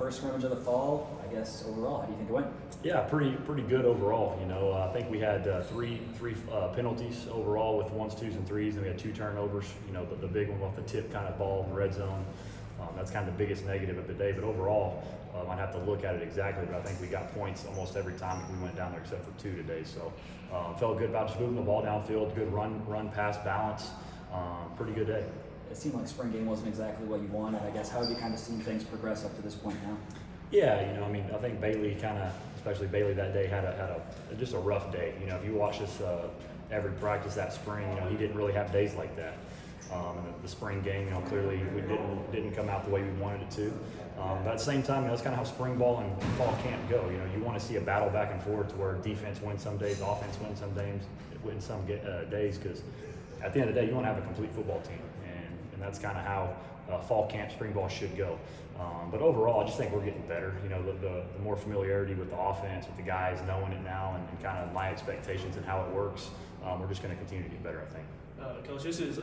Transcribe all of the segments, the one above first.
first scrimmage of the fall. I guess overall, how do you think it went? Yeah, pretty good overall. I think we had three penalties overall with 1s, 2s, and 3s, and we had 2 turnovers. The big one off the tip kind of ball in the red zone. That's kind of the biggest negative of the day. But overall, I'd have to look at it exactly, but I think we got points almost every time we went down there except for 2 today. So felt good about just moving the ball downfield, good run pass balance. Pretty good day. It seemed like spring game wasn't exactly what you wanted. I guess how have you kind of seen things progress up to this point now? Yeah, I think Bailey especially Bailey that day had just a rough day. If you watch this every practice that spring, he didn't really have days like that. And the spring game, clearly we didn't come out the way we wanted it to. But at the same time, that's kind of how spring ball and fall camp go. You want to see a battle back and forth to where defense wins some days, offense wins some days, because at the end of the day, you want to have a complete football team, and that's kind of how fall camp, spring ball should go. But overall, I just think we're getting better. The more familiarity with the offense, with the guys knowing it now, and kind of my expectations and how it works, we're just going to continue to get better, I think. Coach, this is,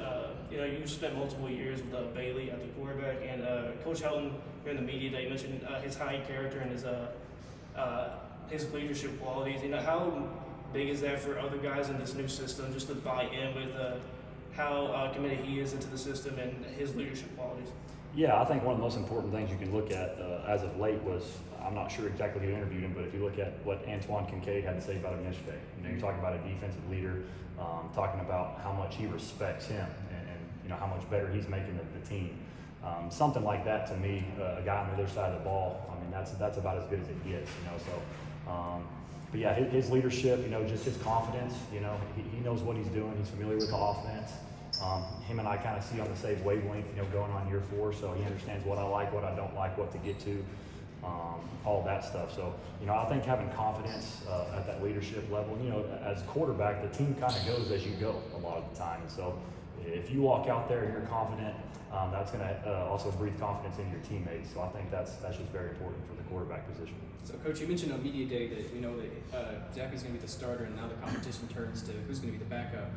you spent multiple years with Bailey at the quarterback, and Coach Helton here in the media day mentioned his high character and his leadership qualities. How big is that for other guys in this new system, just to buy in with how committed he is into the system and his leadership qualities? Yeah, I think one of the most important things you can look at as of late was, I'm not sure exactly who interviewed him, but if you look at what Antoine Kincaid had to say about him yesterday, you're talking about a defensive leader, talking about how much he respects him and how much better he's making the team. Something like that to me, a guy on the other side of the ball, that's about as good as it gets, But yeah, his leadership, just his confidence, he knows what he's doing. He's familiar with the offense. Him and I kind of see on the same wavelength, going on year 4, so he understands what I like, what I don't like, what to get to, all that stuff. So, I think having confidence at that leadership level, as quarterback, the team kind of goes as you go a lot of the time. And so if you walk out there and you're confident, that's going to also breathe confidence in your teammates. So I think that's just very important for the quarterback position. So, Coach, you mentioned on media day that that Zach is going to be the starter, and now the competition turns to who's going to be the backup.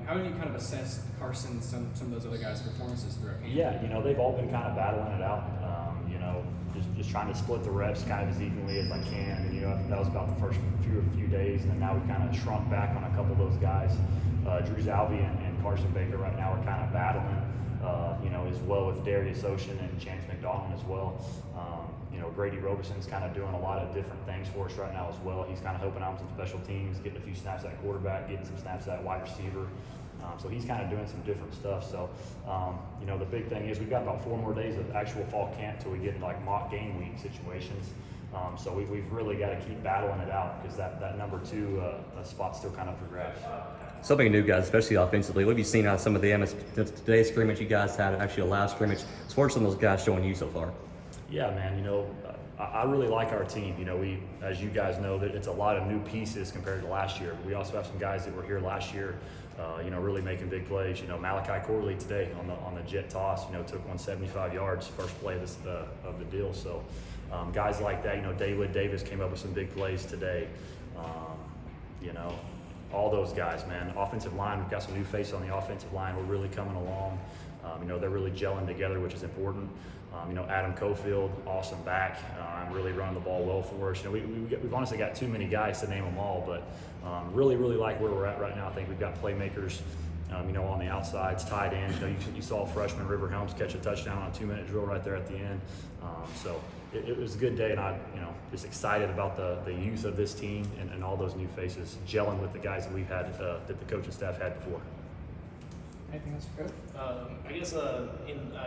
How do you kind of assess Carson, some of those other guys' performances throughout camp? Yeah, they've all been kind of battling it out. Just trying to split the reps kind of as evenly as I can. And that was about the first few days, and then now we've kind of shrunk back on a couple of those guys. Drew Zalby and Carson Baker right now are kind of battling. As well with Darius Ocean and Chance McDonald as well. Grady Robeson's kind of doing a lot of different things for us right now as well. He's kind of helping out with some special teams, getting a few snaps at quarterback, getting some snaps at wide receiver. So he's kind of doing some different stuff. So, the big thing is we've got about 4 more days of actual fall camp till we get into like mock game week situations. So we've really got to keep battling it out because that number 2 spot's still kind of for grabs. So many new guys, especially offensively. What have you seen out of some of the today's scrimmage you guys had, actually a live scrimmage? As far as some of those guys showing you so far? Yeah, man, I really like our team. We, as you guys know, that it's a lot of new pieces compared to last year. We also have some guys that were here last year, really making big plays. Malachi Corley today on the jet toss, took 175 yards, first play of the deal. So guys like that, David Davis came up with some big plays today. All those guys, man. Offensive line, we've got some new faces on the offensive line. We're really coming along. They're really gelling together, which is important. Adam Cofield, awesome back. Really running the ball well for us. We've honestly got too many guys to name them all, but really like where we're at right now. I think we've got playmakers, on the outsides, tight ends. You saw freshman River Helms catch a touchdown on a 2-minute drill right there at the end. So it was a good day, and I, just excited about the youth of this team and all those new faces gelling with the guys that we've had, that the coaching staff had before. Anything else for Coach? I guess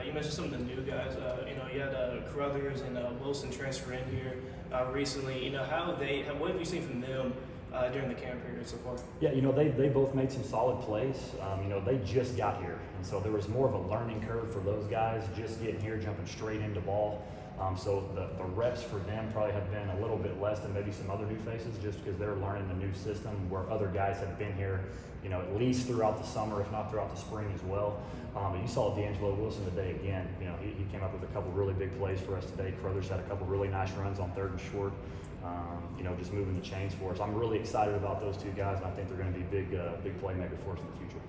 you mentioned some of the new guys. You had Carruthers and Wilson transfer in here recently. What have you seen from them during the camp period so far? Yeah, they both made some solid plays. They just got here, and so there was more of a learning curve for those guys just getting here, jumping straight into ball. So the reps for them probably have been a little bit less than maybe some other new faces, just because they're learning the new system where other guys have been here, at least throughout the summer, if not throughout the spring as well. But you saw D'Angelo Wilson today again. He came up with a couple really big plays for us today. Carruthers had a couple really nice runs on 3rd and short. Just moving the chains for us. I'm really excited about those 2 guys, and I think they're going to be big playmakers for us in the future.